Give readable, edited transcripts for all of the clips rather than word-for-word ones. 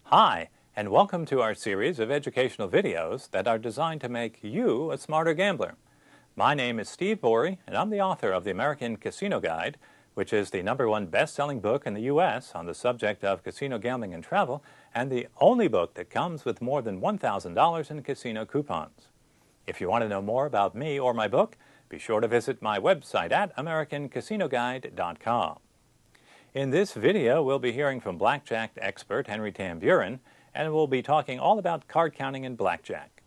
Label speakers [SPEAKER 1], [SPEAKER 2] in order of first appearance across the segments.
[SPEAKER 1] Hi, and welcome to our series of educational videos that are designed to make you a smarter gambler. My name is Steve Borey, and I'm the author of the American Casino Guide, which is the #1 best-selling book in the U.S. on the subject of casino gambling and travel, and the only book that comes with more than $1,000 in casino coupons. If you want to know more about me or my book, be sure to visit my website at AmericanCasinoGuide.com. In this video, we'll be hearing from Blackjack expert Henry Tamburin, and we'll be talking all about card counting and Blackjack.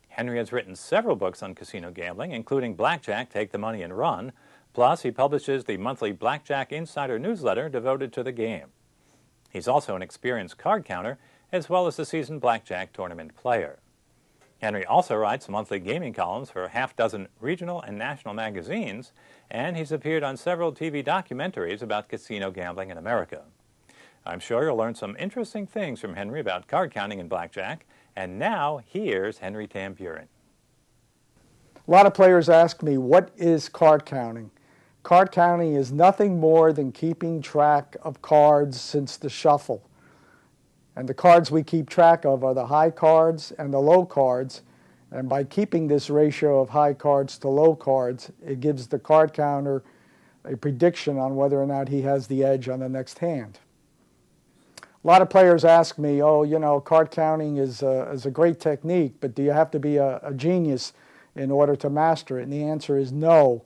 [SPEAKER 1] Henry has written several books on casino gambling, including Blackjack, Take the Money and Run, plus he publishes the monthly Blackjack Insider newsletter devoted to the game. He's also an experienced card counter, as well as a seasoned Blackjack tournament player. Henry also writes monthly gaming columns for a half-dozen regional and national magazines, and he's appeared on several TV documentaries about casino gambling in America. I'm sure you'll learn some interesting things from Henry about card counting and Blackjack, and now here's Henry Tamburin.
[SPEAKER 2] A lot of players ask me, what is card counting? Card counting is nothing more than keeping track of cards since the shuffle. And the cards we keep track of are the high cards and the low cards. And by keeping this ratio of high cards to low cards, it gives the card counter a prediction on whether or not he has the edge on the next hand. A lot of players ask me, card counting is a great technique, but do you have to be a genius in order to master it? And the answer is no.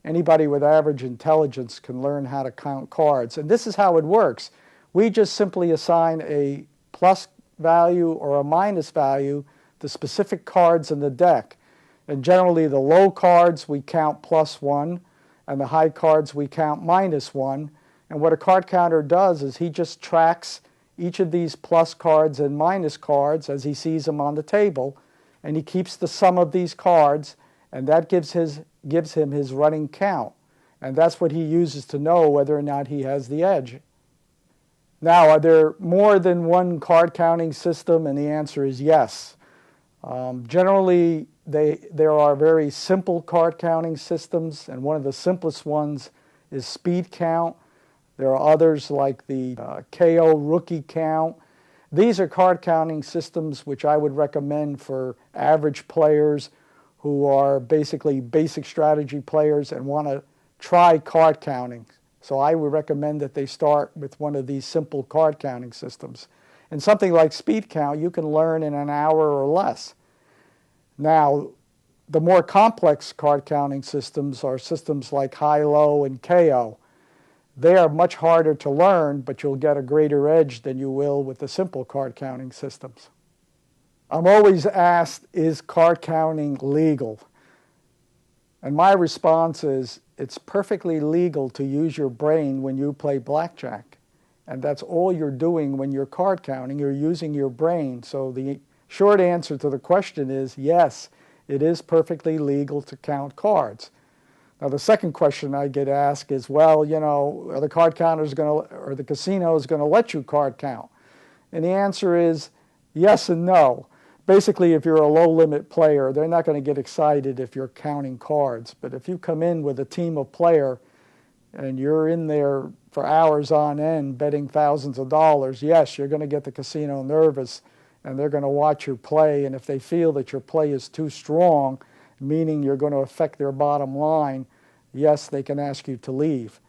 [SPEAKER 2] Anybody with average intelligence can learn how to count cards. And this is how it works. We just simply assign a plus value or a minus value to specific cards in the deck. And generally the low cards we count +1 and the high cards we count -1. And what a card counter does is he just tracks each of these plus cards and minus cards as he sees them on the table, and he keeps the sum of these cards, and that gives him his running count. And that's what he uses to know whether or not he has the edge. Now, are there more than one card counting system? And the answer is yes. Generally, there are very simple card counting systems, and one of the simplest ones is speed count. There are others like the KO rookie count. These are card counting systems which I would recommend for average players who are basically basic strategy players and want to try card counting. So I would recommend that they start with one of these simple card counting systems. And something like speed count you can learn in an hour or less. Now, the more complex card counting systems are systems like high-low and KO. They are much harder to learn, but you'll get a greater edge than you will with the simple card counting systems. I'm always asked, is card counting legal? And my response is, it's perfectly legal to use your brain when you play blackjack. And that's all you're doing when you're card counting. You're using your brain. So the short answer to the question is yes, it is perfectly legal to count cards. Now the second question I get asked is, well, are the card counters or the casinos going to let you card count? And the answer is yes and no. Basically, if you're a low-limit player, they're not going to get excited if you're counting cards. But if you come in with a team of players and you're in there for hours on end betting thousands of dollars, yes, you're going to get the casino nervous, and they're going to watch you play. And if they feel that your play is too strong, meaning you're going to affect their bottom line, yes, they can ask you to leave.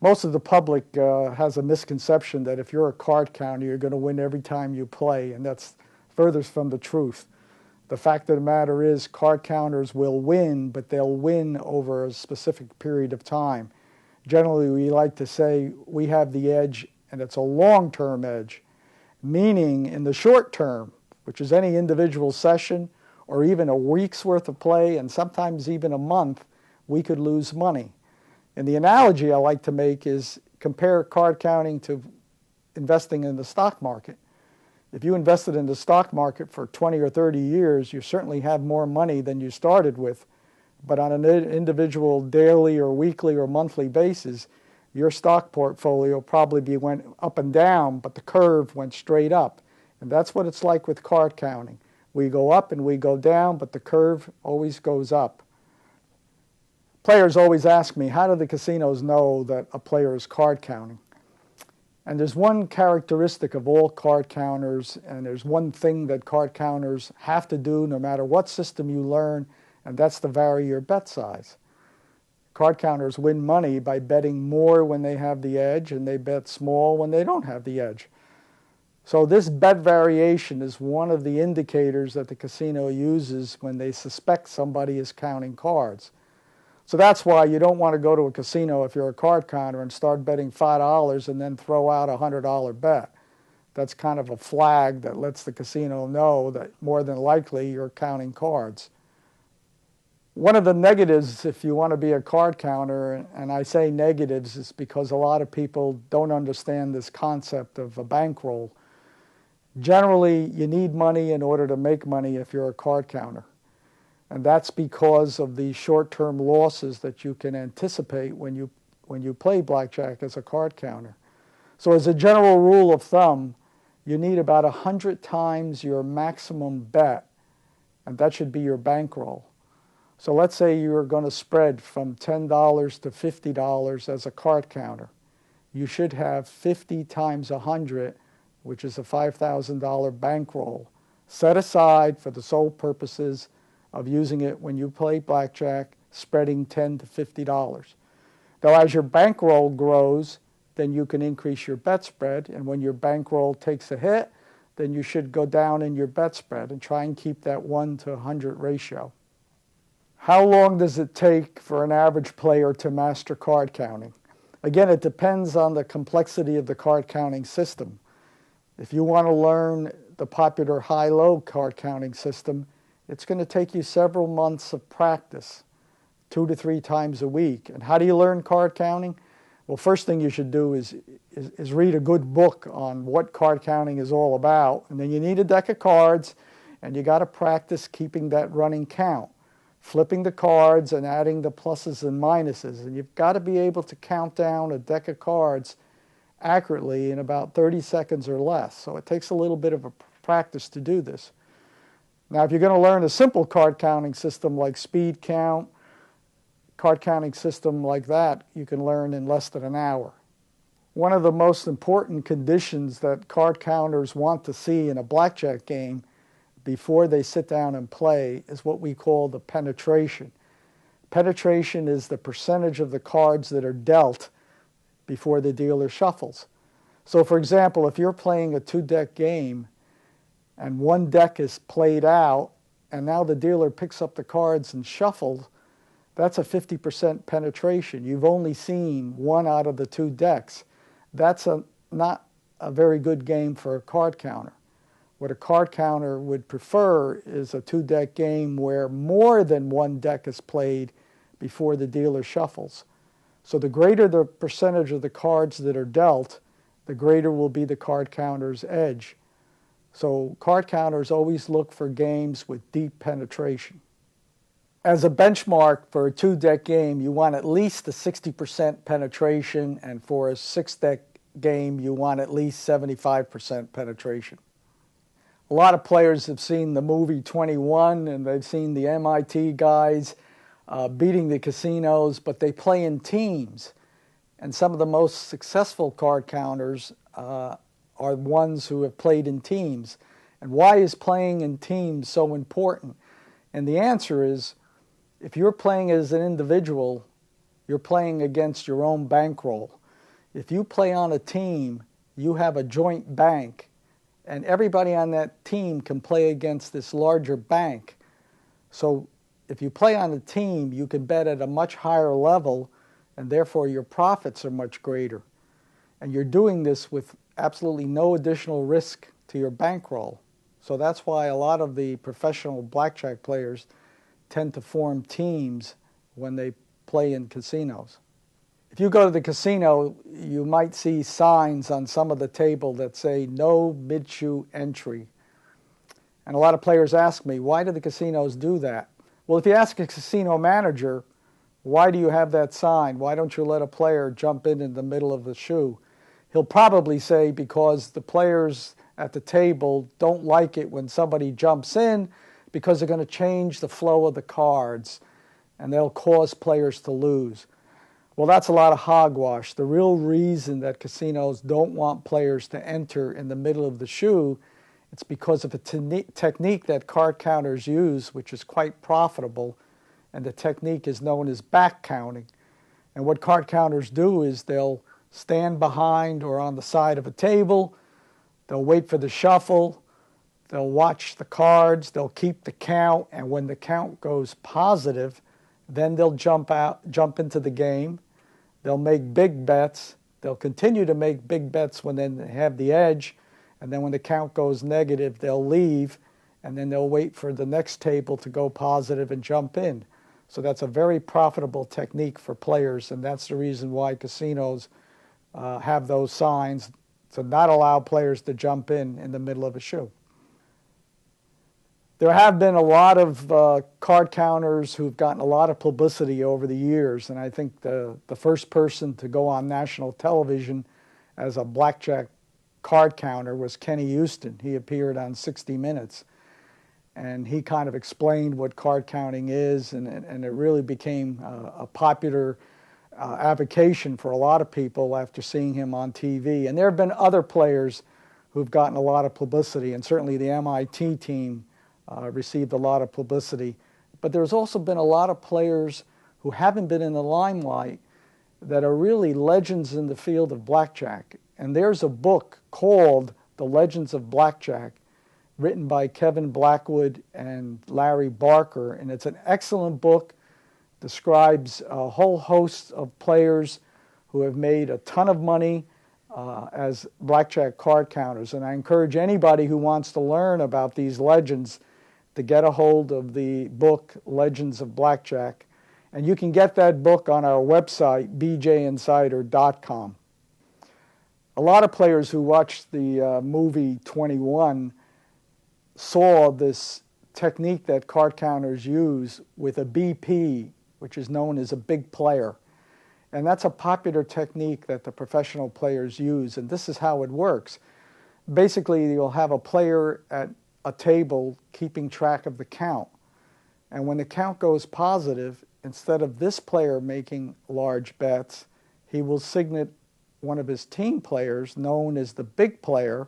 [SPEAKER 2] Most of the public has a misconception that if you're a card counter, you're going to win every time you play, and that's furthest from the truth. The fact of the matter is card counters will win, but they'll win over a specific period of time. Generally, we like to say we have the edge, and it's a long-term edge, meaning in the short term, which is any individual session or even a week's worth of play, and sometimes even a month, we could lose money. And the analogy I like to make is compare card counting to investing in the stock market. If you invested in the stock market for 20 or 30 years, you certainly have more money than you started with. But on an individual daily or weekly or monthly basis, your stock portfolio probably went up and down, but the curve went straight up. And that's what it's like with card counting. We go up and we go down, but the curve always goes up. Players always ask me, how do the casinos know that a player is card counting? And there's one characteristic of all card counters, and there's one thing that card counters have to do no matter what system you learn, and that's to vary your bet size. Card counters win money by betting more when they have the edge, and they bet small when they don't have the edge. So this bet variation is one of the indicators that the casino uses when they suspect somebody is counting cards. So that's why you don't want to go to a casino if you're a card counter and start betting $5 and then throw out a $100 bet. That's kind of a flag that lets the casino know that more than likely you're counting cards. One of the negatives, if you want to be a card counter, and I say negatives, is because a lot of people don't understand this concept of a bankroll. Generally, you need money in order to make money if you're a card counter. And that's because of the short-term losses that you can anticipate when you play blackjack as a card counter. So as a general rule of thumb, you need about 100 times your maximum bet, and that should be your bankroll. So let's say you're going to spread from $10 to $50 as a card counter. You should have 50 times 100, which is a $5,000 bankroll, set aside for the sole purposes of using it when you play blackjack, spreading $10 to $50. Now, as your bankroll grows, then you can increase your bet spread, and when your bankroll takes a hit, then you should go down in your bet spread and try and keep that 1 to 100 ratio. How long does it take for an average player to master card counting? Again, it depends on the complexity of the card counting system. If you want to learn the popular high-low card counting system, it's going to take you several months of practice, 2 to 3 times a week. And how do you learn card counting? Well, first thing you should do is read a good book on what card counting is all about. And then you need a deck of cards, and you got to practice keeping that running count, flipping the cards and adding the pluses and minuses. And you've got to be able to count down a deck of cards accurately in about 30 seconds or less. So it takes a little bit of a practice to do this. Now, if you're going to learn a simple card counting system like speed count, card counting system like that, you can learn in less than an hour. One of the most important conditions that card counters want to see in a blackjack game before they sit down and play is what we call the penetration. Penetration is the percentage of the cards that are dealt before the dealer shuffles. So for example, if you're playing a 2-deck game and one deck is played out and now the dealer picks up the cards and shuffles, that's a 50% penetration. You've only seen 1 out of the 2 decks. That's not a very good game for a card counter. What a card counter would prefer is a 2-deck game where more than 1 deck is played before the dealer shuffles. So the greater the percentage of the cards that are dealt, the greater will be the card counter's edge. So card counters always look for games with deep penetration. As a benchmark for a 2-deck game, you want at least a 60% penetration, and for a 6-deck game, you want at least 75% penetration. A lot of players have seen the movie 21, and they've seen the MIT guys beating the casinos, but they play in teams. And some of the most successful card counters are ones who have played in teams. And why is playing in teams so important? And the answer is, if you're playing as an individual, you're playing against your own bankroll. If you play on a team, you have a joint bank, and everybody on that team can play against this larger bank. So if you play on a team, you can bet at a much higher level, and therefore your profits are much greater. And you're doing this with absolutely no additional risk to your bankroll. So that's why a lot of the professional blackjack players tend to form teams when they play in casinos. If you go to the casino, you might see signs on some of the table that say no mid-shoe entry. And a lot of players ask me, why do the casinos do that? Well, if you ask a casino manager, why do you have that sign? Why don't you let a player jump in the middle of the shoe? He'll probably say because the players at the table don't like it when somebody jumps in, because they're going to change the flow of the cards and they'll cause players to lose. Well, that's a lot of hogwash. The real reason that casinos don't want players to enter in the middle of the shoe, it's because of a technique that card counters use, which is quite profitable, and the technique is known as back counting. And what card counters do is they'll stand behind or on the side of a table, they'll wait for the shuffle, they'll watch the cards, they'll keep the count, and when the count goes positive, then they'll jump into the game. They'll make big bets. They'll continue to make big bets when they have the edge, and then when the count goes negative, they'll leave, and then they'll wait for the next table to go positive and jump in. So that's a very profitable technique for players, and that's the reason why casinos have those signs to not allow players to jump in the middle of a shoe. There have been a lot of card counters who've gotten a lot of publicity over the years, and I think the first person to go on national television as a blackjack card counter was Kenny Houston. He appeared on 60 Minutes, and he kind of explained what card counting is, and it really became a popular avocation for a lot of people after seeing him on TV. And there have been other players who've gotten a lot of publicity, and certainly the MIT team received a lot of publicity. But there's also been a lot of players who haven't been in the limelight that are really legends in the field of blackjack. And there's a book called The Legends of Blackjack, written by Kevin Blackwood and Larry Barker. And it's an excellent book, describes a whole host of players who have made a ton of money as blackjack card counters. And I encourage anybody who wants to learn about these legends to get a hold of the book, Legends of Blackjack. And you can get that book on our website, bjinsider.com. A lot of players who watched the movie 21 saw this technique that card counters use with a BP, which is known as a big player. And that's a popular technique that the professional players use, and this is how it works. Basically, you'll have a player at a table keeping track of the count. And when the count goes positive, instead of this player making large bets, he will signal one of his team players, known as the big player,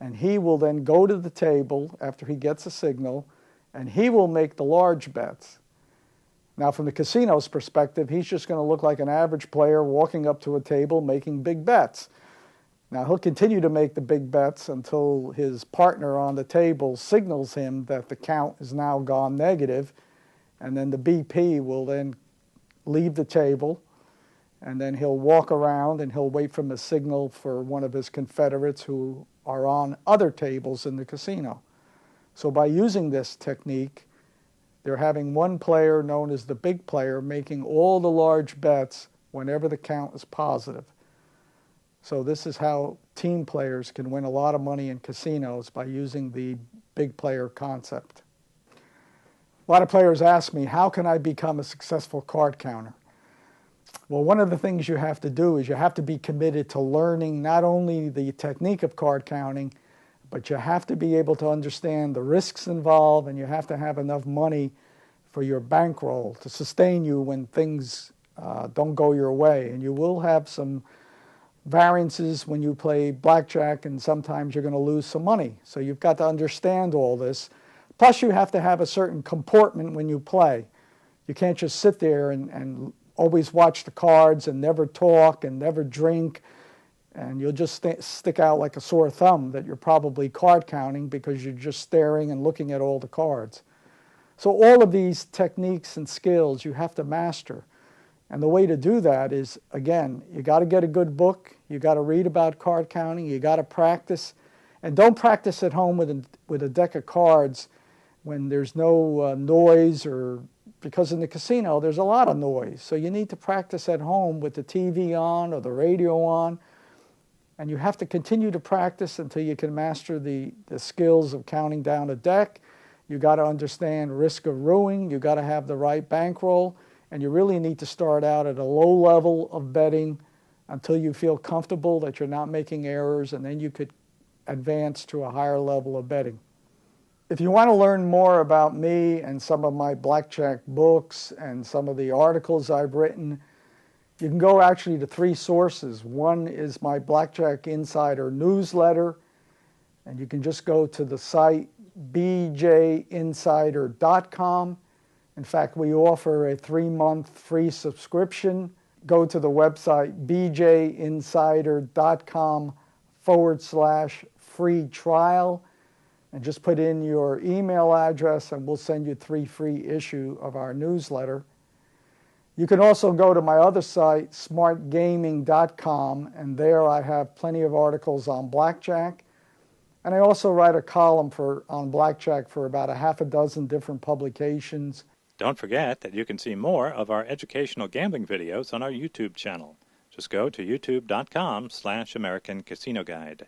[SPEAKER 2] and he will then go to the table after he gets a signal, and he will make the large bets. Now, from the casino's perspective, he's just going to look like an average player walking up to a table making big bets. Now, he'll continue to make the big bets until his partner on the table signals him that the count is now gone negative, and then the BP will then leave the table, and then he'll walk around and he'll wait for a signal for one of his confederates who are on other tables in the casino. So by using this technique, they're having one player known as the big player making all the large bets whenever the count is positive. So this is how team players can win a lot of money in casinos, by using the big player concept. A lot of players ask me, how can I become a successful card counter? Well, one of the things you have to do is you have to be committed to learning not only the technique of card counting, but you have to be able to understand the risks involved, and you have to have enough money for your bankroll to sustain you when things don't go your way. And you will have some variances when you play blackjack, and sometimes you're going to lose some money. So you've got to understand all this. Plus, you have to have a certain comportment when you play. You can't just sit there and always watch the cards and never talk and never drink, and you'll just stick out like a sore thumb that you're probably card counting because you're just staring and looking at all the cards. So all of these techniques and skills you have to master. And the way to do that is, again, you got to get a good book, you got to read about card counting, you got to practice. And don't practice at home with a deck of cards when there's no noise, or because in the casino there's a lot of noise. So you need to practice at home with the TV on or the radio on. And you have to continue to practice until you can master the skills of counting down a deck. You got to understand risk of ruining, you got to have the right bankroll, and you really need to start out at a low level of betting until you feel comfortable that you're not making errors, and then you could advance to a higher level of betting. If you want to learn more about me and some of my blackjack books and some of the articles I've written, You can go actually to 3 sources. One is my Blackjack Insider newsletter, and you can just go to the site bjinsider.com. In fact, we offer a 3-month free subscription. Go to the website bjinsider.com/free trial and just put in your email address and we'll send you 3 free issues of our newsletter. You can also go to my other site, smartgaming.com, and there I have plenty of articles on blackjack. And I also write a column on blackjack for about a half a dozen different publications.
[SPEAKER 1] Don't forget that you can see more of our educational gambling videos on our YouTube channel. Just go to youtube.com/American Casino Guide.